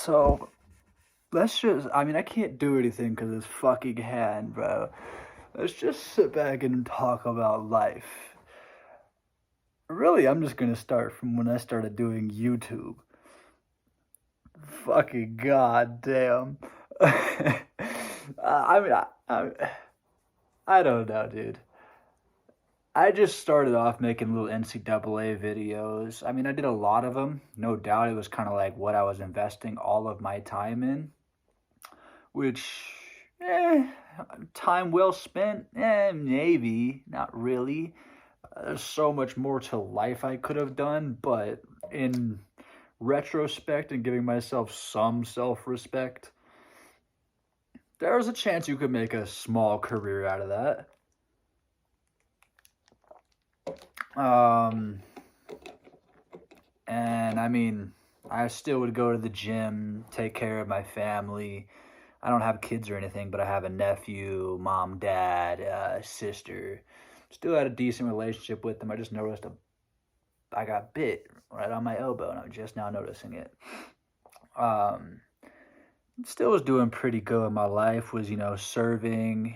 So I can't do anything because it's fucking hand, bro. Let's just sit back and talk about life. Really, I'm just gonna start from when I started doing YouTube. Fucking goddamn. I don't know, dude. I just started off making little NCAA videos. I did a lot of them. No doubt it was kind of like what I was investing all of my time in, which, eh, time well spent? Maybe. Not really. There's so much more to life I could have done, but in retrospect and giving myself some self respect, there's a chance you could make a small career out of that. Um, and I still would go to the gym, take care of my family. I don't have kids or anything, but I have a nephew, mom, dad, sister. Still had a decent relationship with them. I just noticed I got bit right on my elbow, and I'm just now noticing it. Um, Still was doing pretty good in my life. Was serving.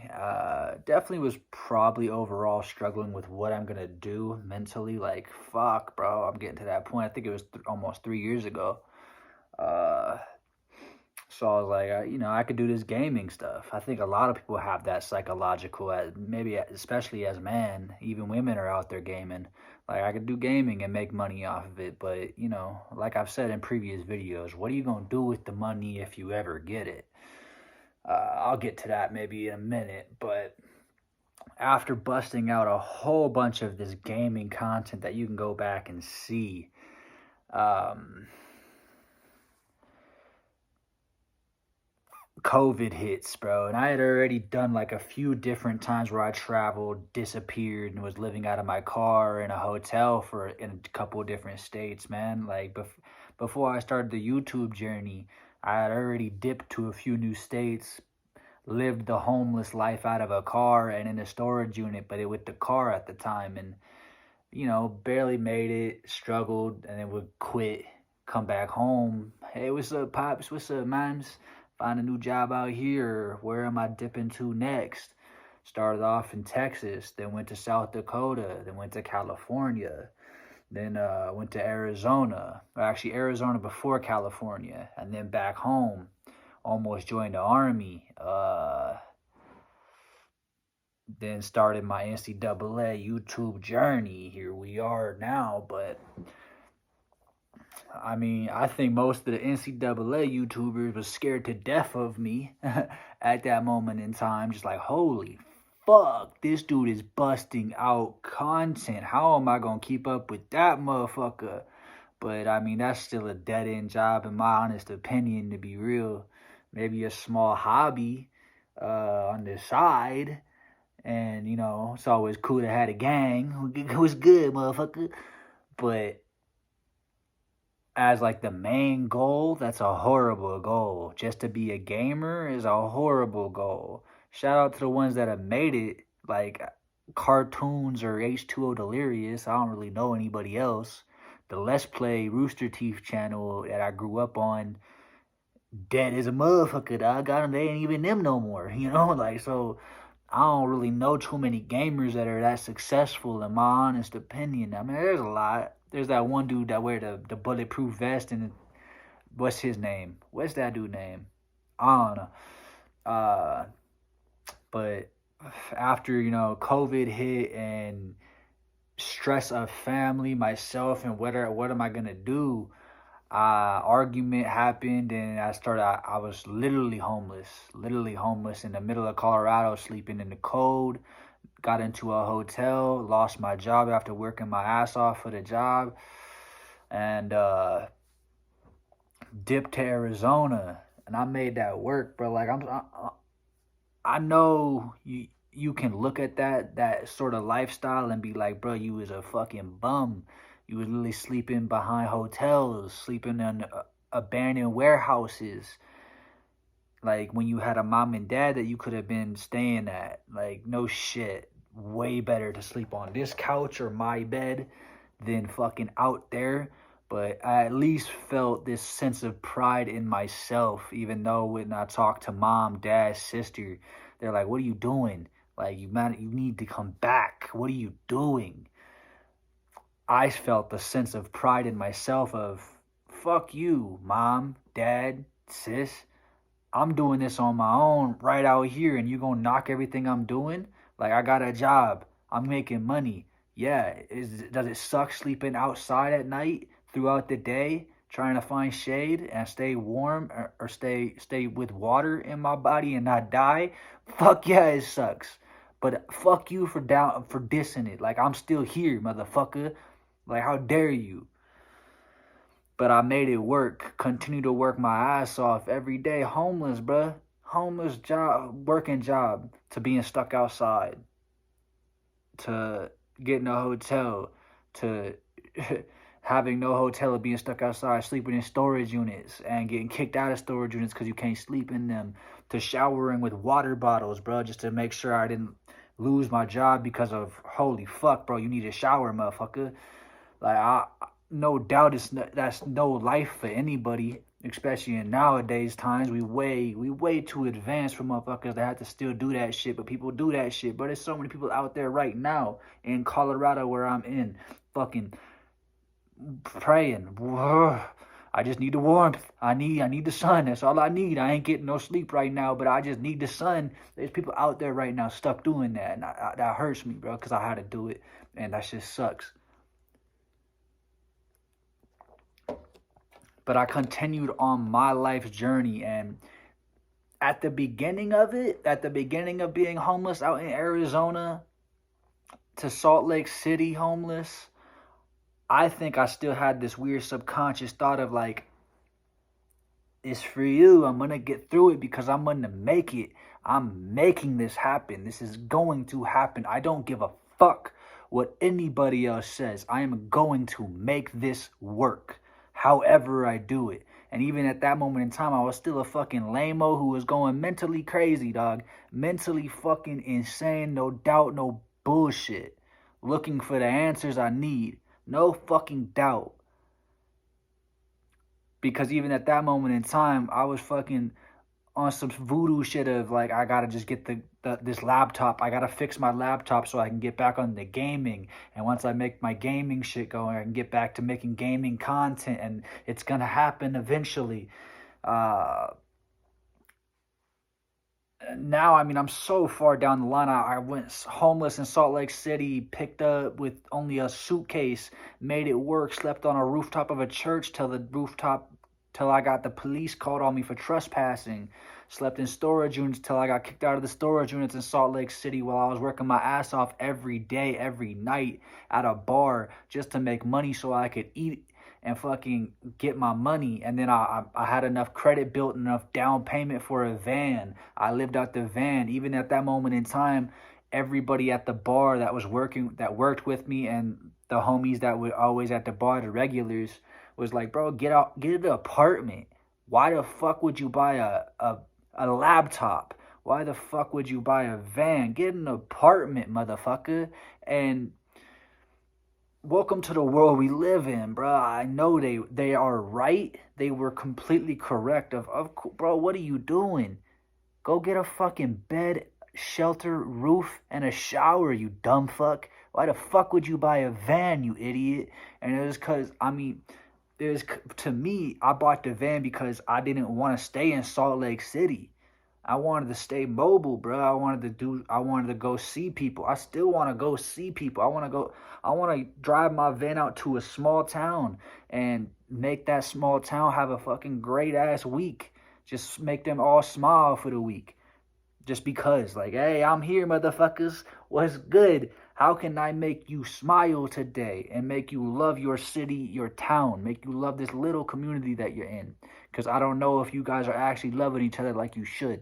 Definitely was probably overall struggling with what I'm gonna do mentally. Like fuck, bro. I'm getting to that point. I think it was almost 3 years ago. Uh, So I was like, I could do this gaming stuff. I think a lot of people have that psychological, maybe especially as men, even women are out there gaming. Like I could do gaming and make money off of it, but like I've said in previous videos, what are you gonna do with the money if you ever get it? I'll get to that maybe in a minute, but after busting out a whole bunch of this gaming content that you can go back and see, um, COVID hits, bro, and I had already done like a few different times where I traveled, disappeared, and was living out of my car in a hotel for in a couple of different states, man. Like before I started the YouTube journey, I had already dipped to a few new states, lived the homeless life out of a car and in a storage unit, but it with the car at the time, and barely made it, struggled, and then would quit, come back home. Hey, what's up, pops? What's up, mans? Find a new job out here. Where am I dipping to next? Started off in Texas, then went to South Dakota, then went to California, then went to Arizona. Or actually, Arizona before California, and then back home. Almost joined the army. Then started my NCAA YouTube journey. Here we are now, but I think most of the NCAA YouTubers was scared to death of me at that moment in time. Just like, holy fuck, this dude is busting out content. How am I gonna keep up with that motherfucker? But that's still a dead end job, in my honest opinion, to be real. Maybe a small hobby on the side. And, it's always cool to have a gang. It was good, motherfucker. But as like the main goal, that's a horrible goal. Just to be a gamer is a horrible goal. Shout out to the ones that have made it, like Cartoons or H2O Delirious. I don't really know anybody else. The Let's Play Rooster Teeth channel that I grew up on, dead as a motherfucker, dog. Got them, they ain't even them no more, Like, so I don't really know too many gamers that are that successful, in my honest opinion. There's a lot. There's that one dude that wear the bulletproof vest, and what's his name? What's that dude name? I don't know. But after COVID hit and stress of family, myself, and what am I gonna do? Argument happened, and I was literally homeless in the middle of Colorado, sleeping in the cold. Got into a hotel, lost my job after working my ass off for the job, and dipped to Arizona, and I made that work, bro. Like I know you can look at that sort of lifestyle and be like, bro, you was a fucking bum. You was literally sleeping behind hotels, sleeping in abandoned warehouses. Like when you had a mom and dad that you could have been staying at. Like no shit. Way better to sleep on this couch or my bed than fucking out there. but I at least felt this sense of pride in myself, even though when I talked to mom, dad, sister, they're like, what are you doing? Like, you need to come back. What are you doing? I felt the sense of pride in myself of, fuck you, mom, dad, sis. I'm doing this on my own right out here, and you gonna knock everything I'm doing? Like, I got a job. I'm making money. Yeah, does it suck sleeping outside at night throughout the day, trying to find shade and stay warm, or stay with water in my body and not die? Fuck yeah, it sucks. But fuck you for dissing it. Like, I'm still here, motherfucker. Like, how dare you? But I made it work. Continue to work my ass off every day. Homeless, bruh. Homeless job, working job, to being stuck outside, to getting a hotel, to having no hotel, being stuck outside, sleeping in storage units and getting kicked out of storage units because you can't sleep in them, to showering with water bottles, bro, just to make sure I didn't lose my job because of, holy fuck, bro, you need a shower, motherfucker. Like, no doubt that's no life for anybody, especially in nowadays times. We way too advanced for motherfuckers that have to still do that shit, but people do that shit. But there's so many people out there right now in Colorado where I'm in, fucking praying. I just need the warmth. I need the sun. That's all I need. I ain't getting no sleep right now, but I just need the sun. There's people out there right now stuck doing that, and that hurts me, bro, because I had to do it, and that shit sucks. But I continued on my life's journey, and at the beginning of being homeless out in Arizona to Salt Lake City homeless, I think I still had this weird subconscious thought of like, it's for you. I'm going to get through it because I'm going to make it. I'm making this happen. This is going to happen. I don't give a fuck what anybody else says. I am going to make this work however I do it. And even at that moment in time, I was still a fucking lame-o who was going mentally crazy, dog. Mentally fucking insane, no doubt, no bullshit. Looking for the answers I need. No fucking doubt. Because even at that moment in time, I was fucking on some voodoo shit of like, I gotta just get this laptop. I gotta fix my laptop so I can get back on the gaming. And once I make my gaming shit going, I can get back to making gaming content, and it's gonna happen eventually. Now, I mean, I'm so far down the line. I went homeless in Salt Lake City, picked up with only a suitcase, made it work, slept on a rooftop of a church till I got the police called on me for trespassing. Slept in storage units till I got kicked out of the storage units in Salt Lake City while I was working my ass off every day, every night at a bar just to make money so I could eat and fucking get my money. And then I had enough credit built, enough down payment for a van. I lived out the van. Even at that moment in time, everybody at the bar that worked with me, and the homies that were always at the bar, the regulars, was like, bro, get an apartment. Why the fuck would you buy a laptop? Why the fuck would you buy a van? Get an apartment, motherfucker. And welcome to the world we live in, bro. I know they are right. They were completely correct. Bro, what are you doing? Go get a fucking bed, shelter, roof, and a shower, you dumb fuck. Why the fuck would you buy a van, you idiot? And it was because, I mean, to me, I bought the van because I didn't want to stay in Salt Lake City. I wanted to stay mobile, bro. I wanted to go see people. I still want to go see people. I want to drive my van out to a small town and make that small town have a fucking great ass week. Just make them all smile for the week. Just because, like, hey, I'm here, motherfuckers. What's good? How can I make you smile today and make you love your city, your town, make you love this little community that you're in? Because I don't know if you guys are actually loving each other like you should.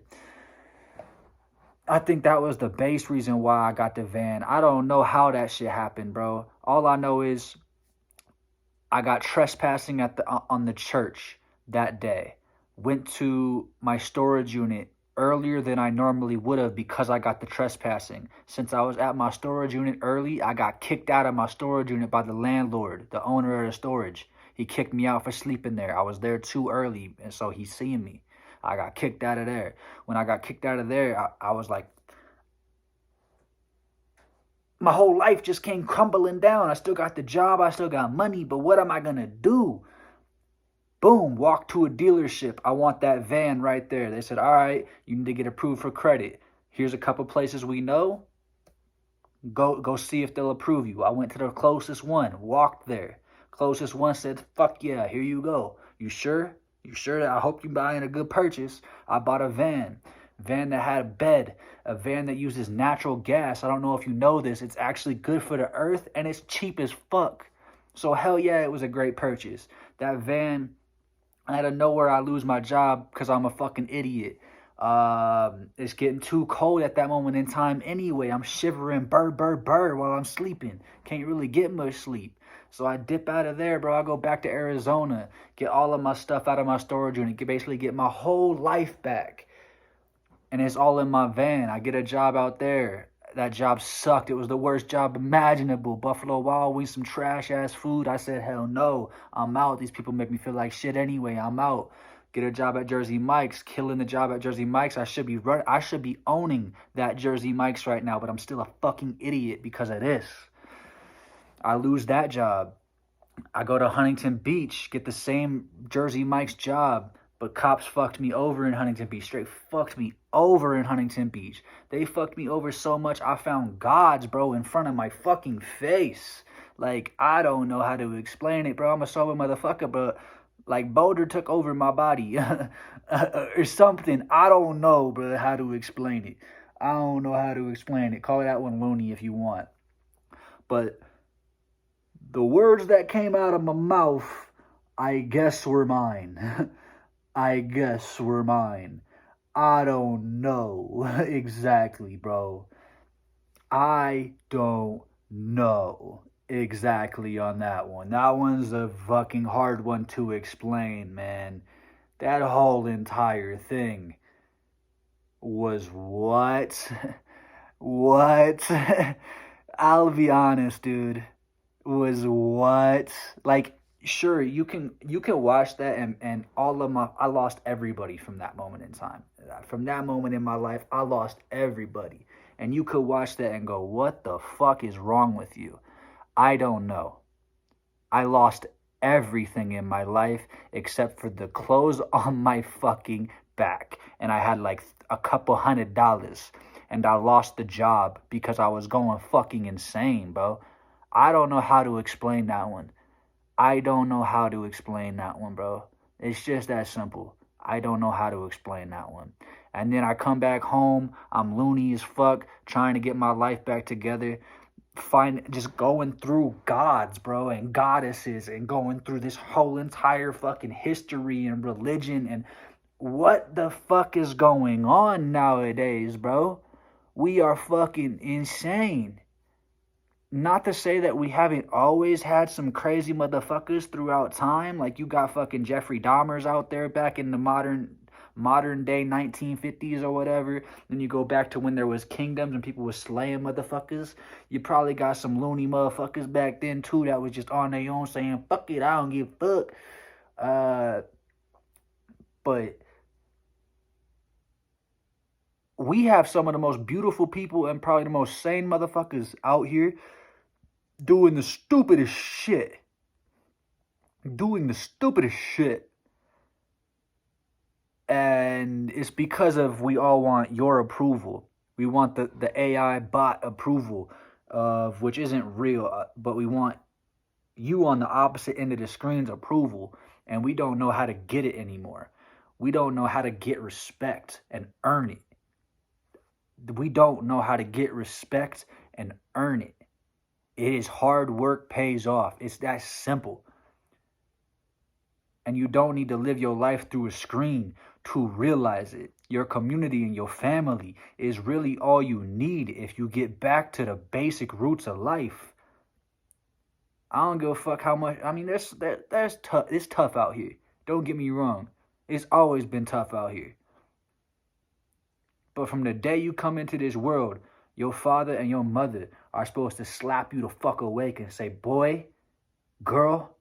I think that was the base reason why I got the van. I don't know how that shit happened, bro. All I know is I got trespassing on the church that day. Went to my storage unit earlier than I normally would have because I got the trespassing. Since I was at my storage unit early, I got kicked out of my storage unit by the landlord, the owner of the storage. He kicked me out for sleeping there. I was there too early, and so he seen me. I got kicked out of there. When I got kicked out of there, I was like, my whole life just came crumbling down. I still got the job, I still got money, but what am I gonna do? Boom, walk to a dealership. I want that van right there. They said, all right, you need to get approved for credit. Here's a couple places we know. Go see if they'll approve you. I went to the closest one, walked there. Closest one said, fuck yeah, here you go. You sure? You sure? I hope you're buying a good purchase. I bought a van. Van that had a bed. A van that uses natural gas. I don't know if you know this. It's actually good for the earth and it's cheap as fuck. So hell yeah, it was a great purchase. That van, out of nowhere, I lose my job because I'm a fucking idiot. It's getting too cold at that moment in time anyway. I'm shivering, burr, while I'm sleeping. Can't really get much sleep. So I dip out of there, bro. I go back to Arizona, get all of my stuff out of my storage unit, basically get my whole life back. And it's all in my van. I get a job out there. That job sucked. It was the worst job imaginable. Buffalo Wild Wings, some trash ass food. I said, hell no, I'm out. These people make me feel like shit anyway. I'm out. Get a job at Jersey Mike's, killing the job at Jersey Mike's. I should be owning that Jersey Mike's right now, but I'm still a fucking idiot because of this. I lose that job. I go to Huntington Beach, get the same Jersey Mike's job, but cops fucked me over in Huntington Beach. Straight fucked me over in Huntington Beach. They fucked me over so much I found gods, bro, in front of my fucking face. Like, I don't know how to explain it, bro. I'm a sober motherfucker, but like Boulder took over my body or something. I don't know, bro, how to explain it. I don't know how to explain it. Call that one loony if you want. But the words that came out of my mouth, I guess were mine. I guess were mine. I don't know exactly, bro. I don't know exactly on that one. That one's a fucking hard one to explain, man. That whole entire thing was what? What? I'll be honest, dude. Was what? Like, sure, you can watch that and all of I lost everybody from that moment in time. From that moment in my life, I lost everybody. And you could watch that and go, what the fuck is wrong with you? I don't know. I lost everything in my life except for the clothes on my fucking back. And I had like a couple $100. And I lost the job because I was going fucking insane, bro. I don't know how to explain that one. I don't know how to explain that one, bro. It's just that simple. I don't know how to explain that one. And then I come back home. I'm loony as fuck, trying to get my life back together. Just going through gods, bro, and goddesses, and going through this whole entire fucking history and religion. And what the fuck is going on nowadays, bro? We are fucking insane. Not to say that we haven't always had some crazy motherfuckers throughout time. Like, you got fucking Jeffrey Dahmers out there back in the modern day 1950s or whatever. Then you go back to when there was kingdoms and people were slaying motherfuckers. You probably got some loony motherfuckers back then too that was just on their own saying, fuck it, I don't give a fuck. But we have some of the most beautiful people and probably the most sane motherfuckers out here doing the stupidest shit. And it's because of we all want your approval. We want the AI bot approval, of which isn't real, but we want you on the opposite end of the screen's approval, and we don't know how to get it anymore. We don't know how to get respect and earn it. We don't know how to get respect and earn it. It is hard work pays off. It's that simple. And you don't need to live your life through a screen to realize it. Your community and your family is really all you need if you get back to the basic roots of life. I don't give a fuck how much. I mean, that's tough. It's tough out here. Don't get me wrong. It's always been tough out here. But from the day you come into this world, your father and your mother are supposed to slap you the fuck awake and say, boy, girl,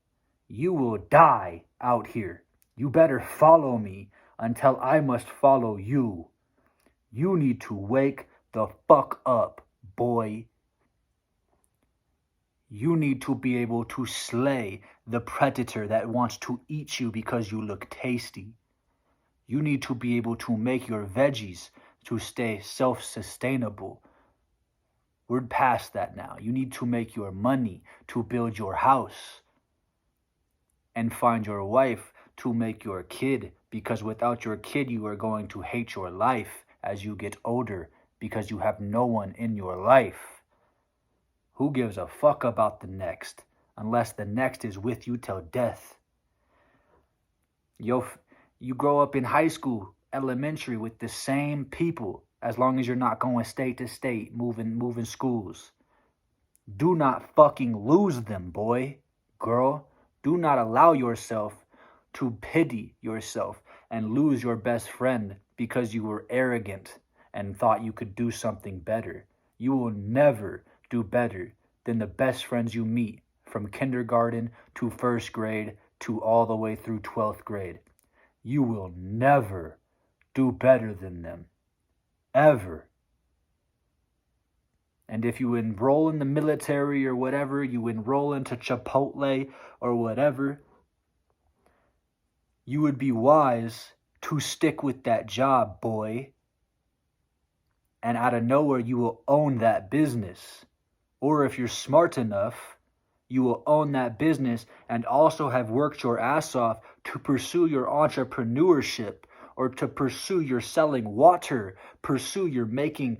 You will die out here. You better follow me until I must follow you. You need to wake the fuck up, boy. You need to be able to slay the predator that wants to eat you because you look tasty. You need to be able to make your veggies to stay self-sustainable. We're past that now. You need to make your money to build your house and find your wife to make your kid, because without your kid you are going to hate your life as you get older because you have no one in your life. Who gives a fuck about the next unless the next is with you till death? You grow up in high school, elementary with the same people as long as you're not going state to state, moving schools. Do not fucking lose them, boy, girl. Do not allow yourself to pity yourself and lose your best friend because you were arrogant and thought you could do something better. You will never do better than the best friends you meet from kindergarten to first grade to all the way through 12th grade. You will never do better than them. Ever. And if you enroll in the military or whatever, you enroll into Chipotle or whatever, you would be wise to stick with that job, boy. And out of nowhere, you will own that business. Or if you're smart enough, you will own that business and also have worked your ass off to pursue your entrepreneurship, or to pursue your selling water, pursue your making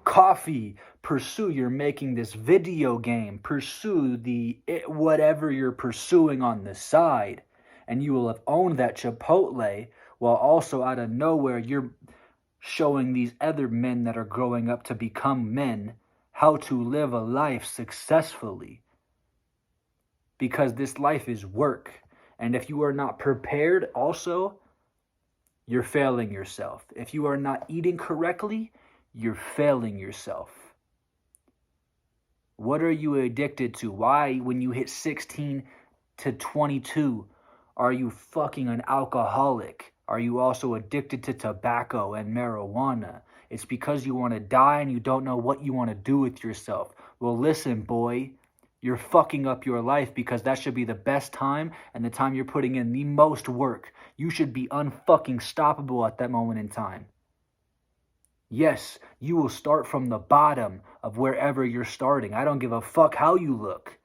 coffee, pursue your making this video game, pursue whatever you're pursuing on the side. And you will have owned that Chipotle while also out of nowhere you're showing these other men that are growing up to become men how to live a life successfully. Because this life is work. And if you are not prepared also, you're failing yourself. If you are not eating correctly, you're failing yourself. What are you addicted to? Why, when you hit 16 to 22, are you fucking an alcoholic? Are you also addicted to tobacco and marijuana? It's because you want to die and you don't know what you want to do with yourself. Well, listen, boy, you're fucking up your life because that should be the best time and the time you're putting in the most work. You should be unfucking stoppable at that moment in time. Yes, you will start from the bottom of wherever you're starting. I don't give a fuck how you look.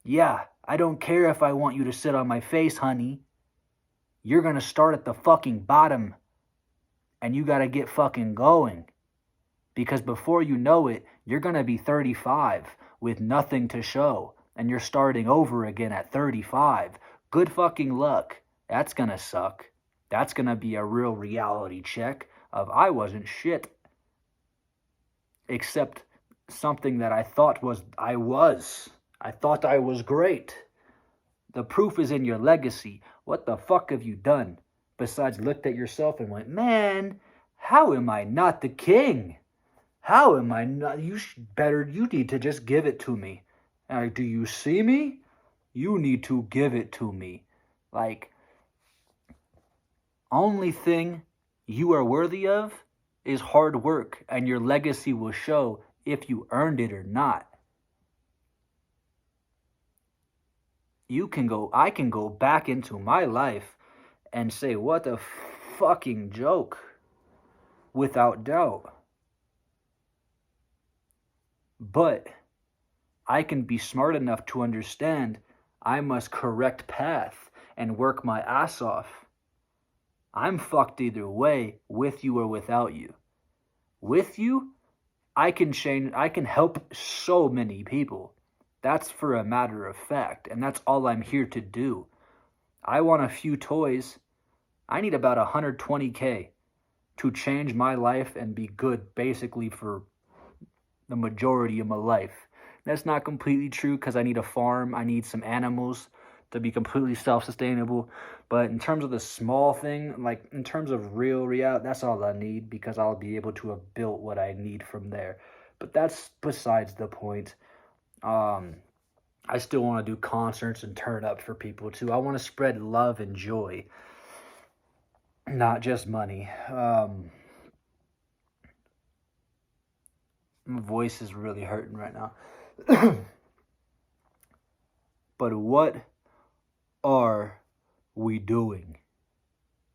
Yeah, I don't care if I want you to sit on my face, honey. You're gonna start at the fucking bottom. And you gotta get fucking going. Because before you know it, you're gonna be 35 with nothing to show. And you're starting over again at 35. Good fucking luck. That's gonna suck. That's gonna be a real reality check of I wasn't shit. Except something that I thought was I was. I thought I was great. The proof is in your legacy. What the fuck have you done? Besides looked at yourself and went, man, how am I not the king? How am I not? You need to just give it to me. Do you see me? You need to give it to me. Like, only thing you are worthy of is hard work, and your legacy will show if you earned it or not. I can go back into my life and say, what a fucking joke, without doubt. But I can be smart enough to understand I must correct path and work my ass off. I'm fucked either way, with you or without you. With you, I can help so many people. That's for a matter of fact, and that's all I'm here to do. I want a few toys. I need about 120K to change my life and be good basically for the majority of my life. That's not completely true because I need a farm. I need some animals to be completely self-sustainable. But in terms of the small thing, like in terms of real reality, that's all I need because I'll be able to have built what I need from there. But that's besides the point. I still want to do concerts and turn up for people too. I want to spread love and joy, not just money. My voice is really hurting right now. But what are we doing?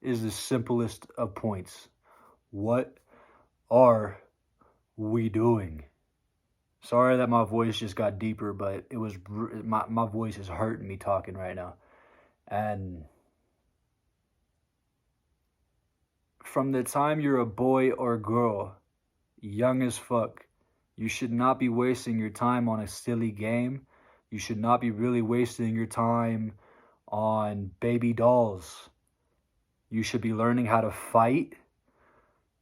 Is the simplest of points. What are we doing? Sorry that my voice just got deeper, but it was my voice is hurting me talking right now. And from the time you're a boy or girl, young as fuck, you should not be wasting your time on a silly game. You should not be really wasting your time on baby dolls. You should be learning how to fight.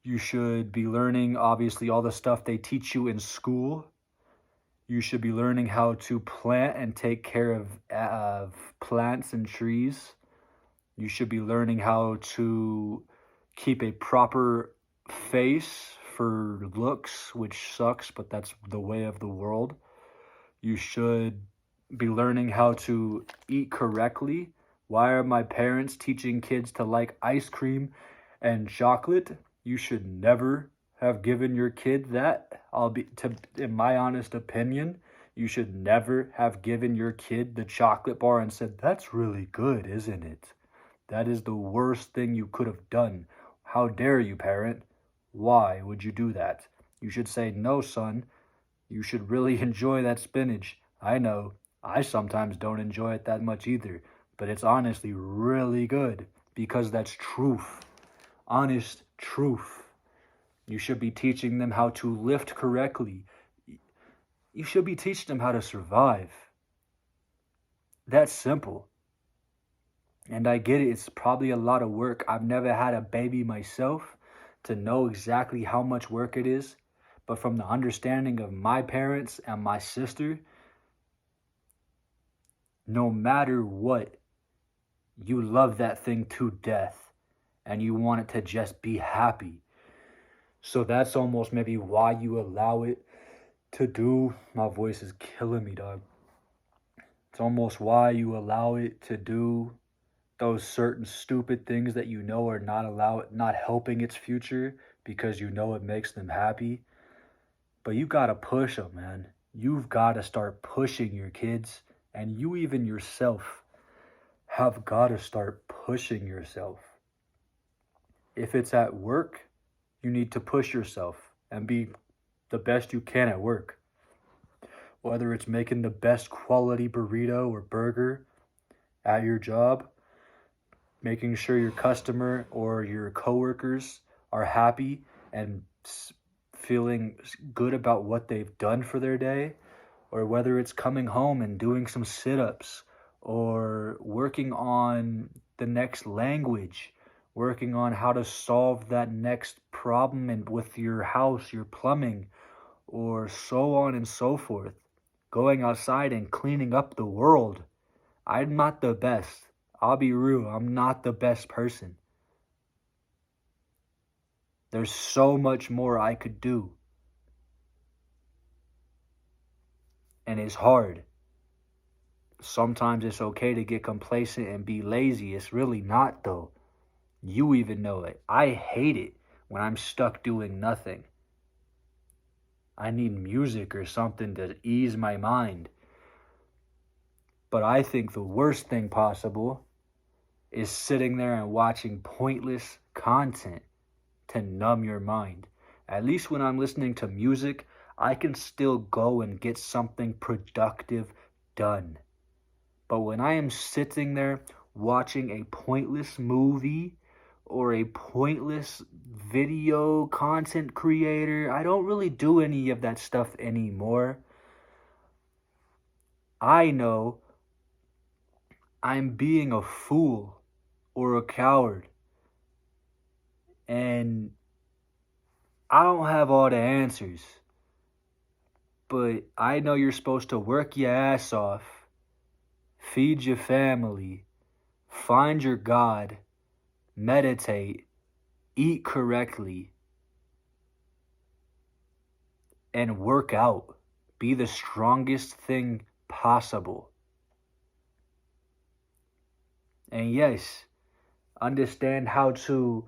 You should be learning, obviously, all the stuff they teach you in school. You should be learning how to plant and take care of plants and trees. You should be learning how to keep a proper face for looks, which sucks, but that's the way of the world. You should be learning how to eat correctly. Why are my parents teaching kids to like ice cream and chocolate? You should never have given your kid that. In my honest opinion, you should never have given your kid the chocolate bar and said, "That's really good, isn't it?" That is the worst thing you could have done. How dare you, parent? Why would you do that? You should say, "No, son, you should really enjoy that spinach. I know, I sometimes don't enjoy it that much either, but it's honestly really good," because that's truth. Honest truth. You should be teaching them how to lift correctly. You should be teaching them how to survive. That's simple. And I get it, it's probably a lot of work. I've never had a baby myself to know exactly how much work it is. But from the understanding of my parents and my sister, no matter what, you love that thing to death and you want it to just be happy. So that's almost maybe why you allow it to do. My voice is killing me, dog. It's almost why you allow it to do those certain stupid things that you know are not helping its future because you know it makes them happy. But you gotta push them, man. You've gotta start pushing your kids, and you even yourself have gotta start pushing yourself. If it's at work, you need to push yourself and be the best you can at work. Whether it's making the best quality burrito or burger at your job, making sure your customer or your coworkers are happy and feeling good about what they've done for their day, or whether it's coming home and doing some sit-ups or working on the next language, working on how to solve that next problem and with your house, your plumbing, or so on and so forth. Going outside and cleaning up the world. I'm not the best. I'll be real, I'm not the best person. There's so much more I could do. And it's hard. Sometimes it's okay to get complacent and be lazy. It's really not, though. You even know it. I hate it when I'm stuck doing nothing. I need music or something to ease my mind. But I think the worst thing possible is sitting there and watching pointless content to numb your mind. At least when I'm listening to music, I can still go and get something productive done. But when I am sitting there watching a pointless movie or a pointless video content creator, I don't really do any of that stuff anymore. I know I'm being a fool or a coward. And I don't have all the answers. But I know you're supposed to work your ass off, feed your family, find your God, meditate, eat correctly, and work out. Be the strongest thing possible. And yes, understand how to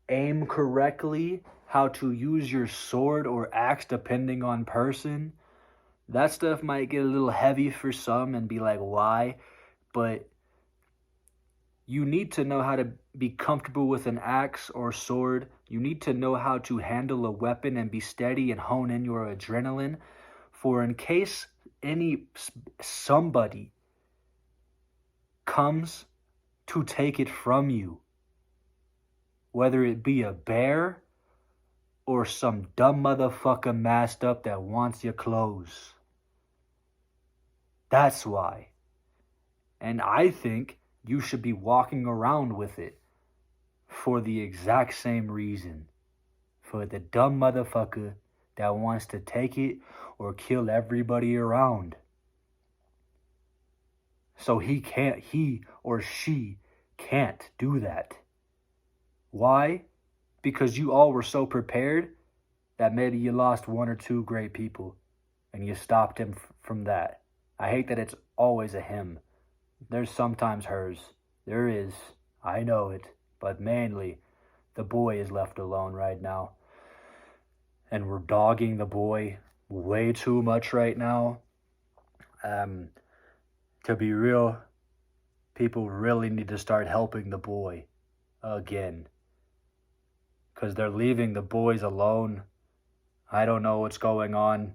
aim correctly, how to use your sword or axe depending on person. That stuff might get a little heavy for some and be like, why? But you need to know how to be comfortable with an axe or sword. You need to know how to handle a weapon and be steady and hone in your adrenaline for in case somebody comes to take it from you, whether it be a bear or some dumb motherfucker masked up that wants your clothes. That's why. And I think you should be walking around with it for the exact same reason. For the dumb motherfucker that wants to take it or kill everybody around. So he or she can't do that. Why? Because you all were so prepared that maybe you lost one or two great people and you stopped him from that. I hate that it's always a him. There's sometimes hers. There is. I know it. But mainly, the boy is left alone right now. And we're dogging the boy way too much right now. To be real, people really need to start helping the boy again. Because they're leaving the boys alone. I don't know what's going on.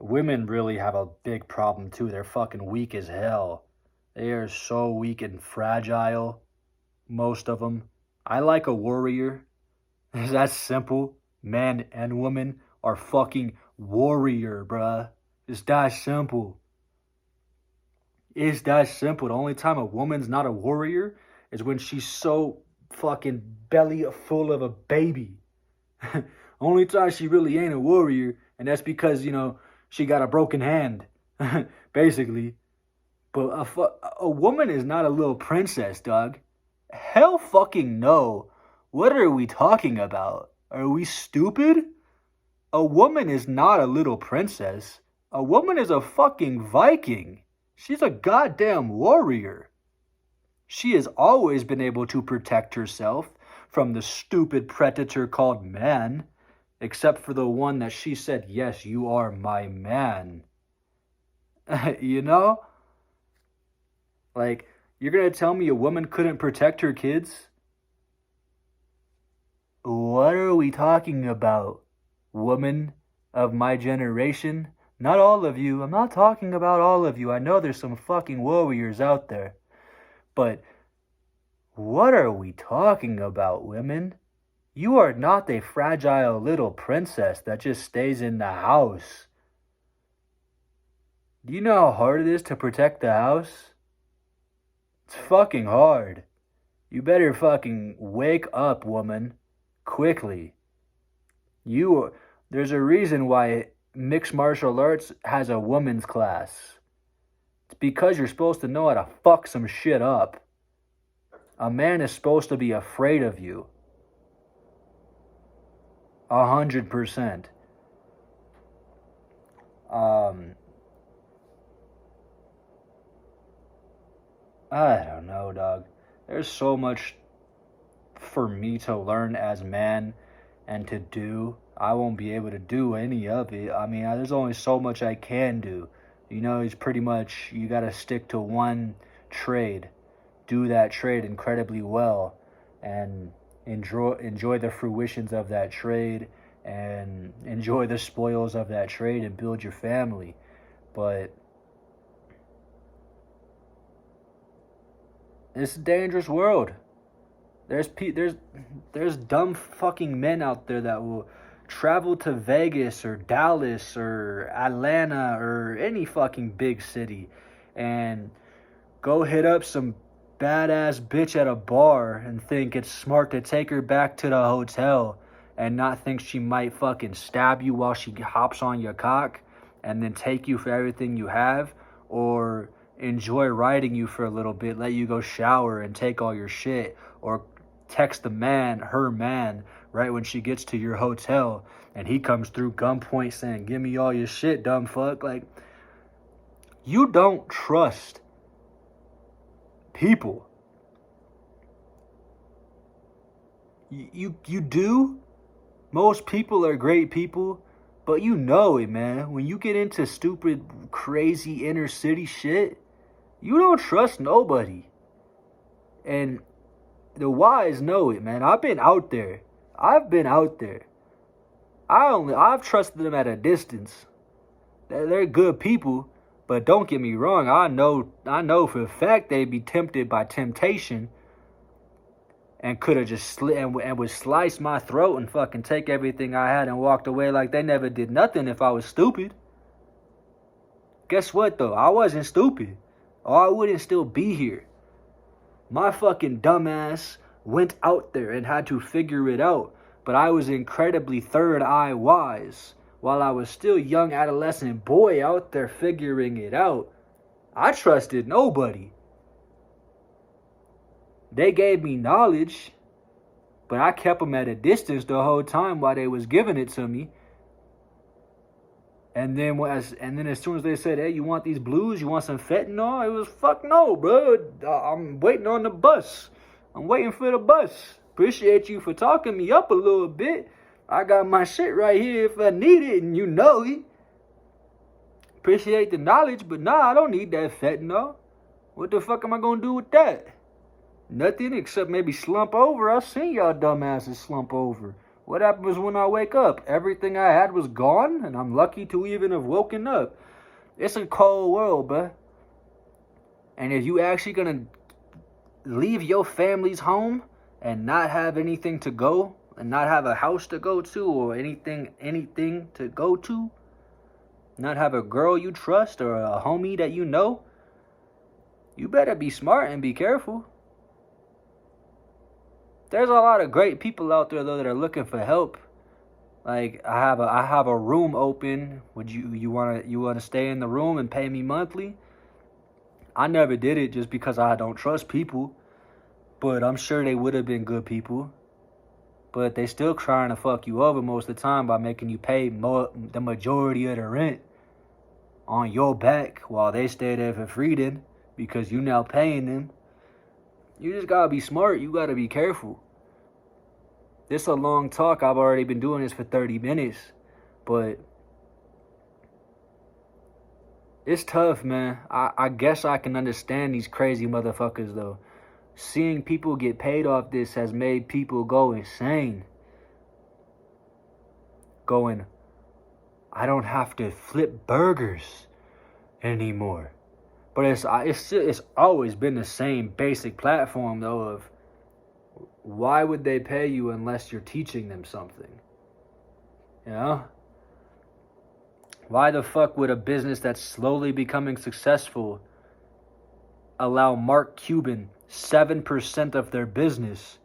Women really have a big problem too. They're fucking weak as hell. They are so weak and fragile. Most of them. I like a warrior. That's simple. Man and woman are fucking warrior, bruh. It's that simple. It's that simple. The only time a woman's not a warrior is when she's so fucking belly full of a baby. Only time she really ain't a warrior, and that's because, she got a broken hand, basically. But a woman is not a little princess, dog. Hell fucking no. What are we talking about? Are we stupid? A woman is not a little princess. A woman is a fucking Viking. She's a goddamn warrior. She has always been able to protect herself from the stupid predator called man, except for the one that she said, yes, you are my man. You know? Like, you're gonna tell me a woman couldn't protect her kids? What are we talking about? Woman of my generation? Not all of you. I'm not talking about all of you. I know there's some fucking warriors out there. But what are we talking about, women? You are not a fragile little princess that just stays in the house. Do you know how hard it is to protect the house? It's fucking hard. You better fucking wake up, woman. Quickly. There's a reason why mixed martial arts has a women's class. It's because you're supposed to know how to fuck some shit up. A man is supposed to be afraid of you. 100%. I don't know, dog. There's so much for me to learn as man and to do. I won't be able to do any of it. I mean, there's only so much I can do. It's pretty much, you gotta stick to one trade. Do that trade incredibly well. And enjoy the fruitions of that trade. And enjoy the spoils of that trade and build your family. But it's a dangerous world. There's dumb fucking men out there that will travel to Vegas or Dallas or Atlanta or any fucking big city and go hit up some badass bitch at a bar and think it's smart to take her back to the hotel and not think she might fucking stab you while she hops on your cock and then take you for everything you have, or enjoy riding you for a little bit, let you go shower and take all your shit, or text her man right when she gets to your hotel, and he comes through gunpoint saying, "Give me all your shit, dumb fuck." Like, you don't trust people. You do. Most people are great people, but you know it, man. When you get into stupid, crazy inner city shit, you don't trust nobody. And the wise know it, man. I've been out there. I've trusted them at a distance. They're good people, but don't get me wrong. I know for a fact they'd be tempted by temptation and could have just and would slice my throat and fucking take everything I had and walked away like they never did nothing if I was stupid. Guess what, though? I wasn't stupid, or I wouldn't still be here. My fucking dumbass went out there and had to figure it out, but I was incredibly third eye wise while I was still young adolescent boy out there figuring it out. I trusted nobody. They gave me knowledge, but I kept them at a distance the whole time while they was giving it to me. And then as soon as they said, "Hey, you want these blues? You want some fentanyl?" It was, "Fuck no, bro. I'm waiting on the bus. I'm waiting for the bus. Appreciate you for talking me up a little bit. I got my shit right here if I need it, and you know it. Appreciate the knowledge, but nah, I don't need that fentanyl. What the fuck am I gonna do with that? Nothing except maybe slump over. I seen y'all dumbasses slump over. What happens when I wake up? Everything I had was gone, and I'm lucky to even have woken up. It's a cold world, bruh. And if you actually gonna leave your family's home and not have anything to go, and not have a house to go to, or anything to go to, not have a girl you trust or a homie that you know, you better be smart and be careful. There's a lot of great people out there, though, that are looking for help. Like, I have a room open. Would you wanna stay in the room and pay me monthly? I never did it just because I don't trust people, but I'm sure they would have been good people. But they still trying to fuck you over most of the time by making you pay the majority of the rent on your back while they stay there for free then, because you now paying them. You just gotta be smart. You gotta be careful. This a long talk. I've already been doing this for 30 minutes. But it's tough, man. I guess I can understand these crazy motherfuckers, though. Seeing people get paid off this has made people go insane. Going, I don't have to flip burgers anymore. But it's always been the same basic platform, though, of why would they pay you unless you're teaching them something? You know? Why the fuck would a business that's slowly becoming successful allow Mark Cuban 7% of their business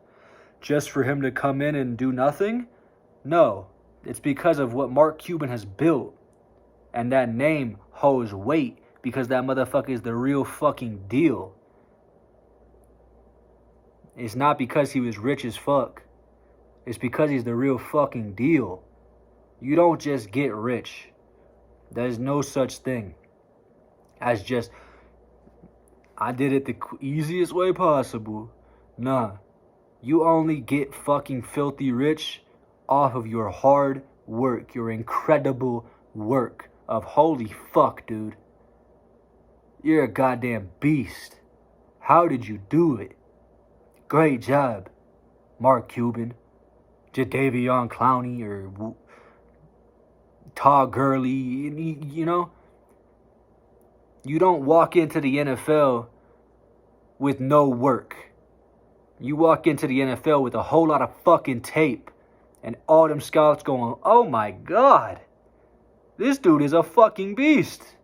just for him to come in and do nothing? No, it's because of what Mark Cuban has built. And that name holds weight. Because that motherfucker is the real fucking deal. It's not because he was rich as fuck. It's because he's the real fucking deal. You don't just get rich. There's no such thing as just, I did it the easiest way possible. Nah. You only get fucking filthy rich off of your hard work. Your incredible work of holy fuck, dude. You're a goddamn beast. How did you do it? Great job, Mark Cuban, Jadeveon Clowney, or Todd Gurley. You know, you don't walk into the NFL with no work. You walk into the NFL with a whole lot of fucking tape, and all them scouts going, "Oh my God, this dude is a fucking beast."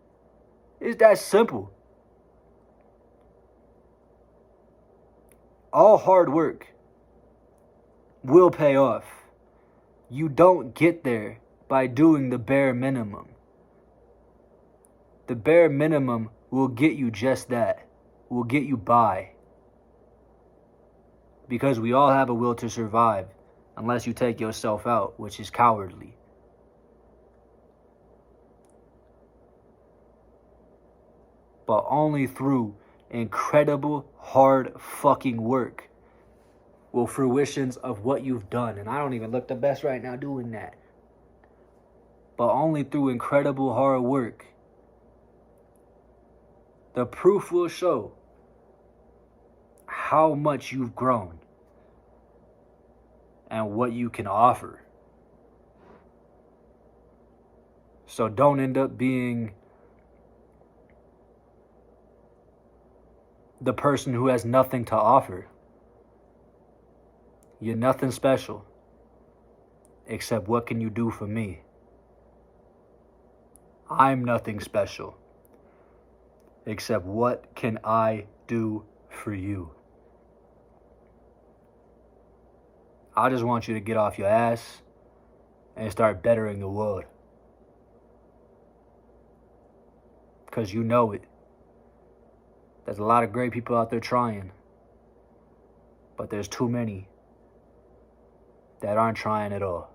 It's that simple. All hard work will pay off. You don't get there by doing the bare minimum. The bare minimum will get you just that. Will get you by. Because we all have a will to survive. unless you take yourself out, which is cowardly. But only through incredible hard fucking work will fruitions of what you've done, and I don't even look the best right now doing that, but only through incredible hard work, the proof will show how much you've grown and what you can offer. So don't end up being the person who has nothing to offer. You're nothing special, except what can you do for me? I'm nothing special, except what can I do for you? I just want you to get off your ass and start bettering the world. Because you know it. There's a lot of great people out there trying, but there's too many that aren't trying at all.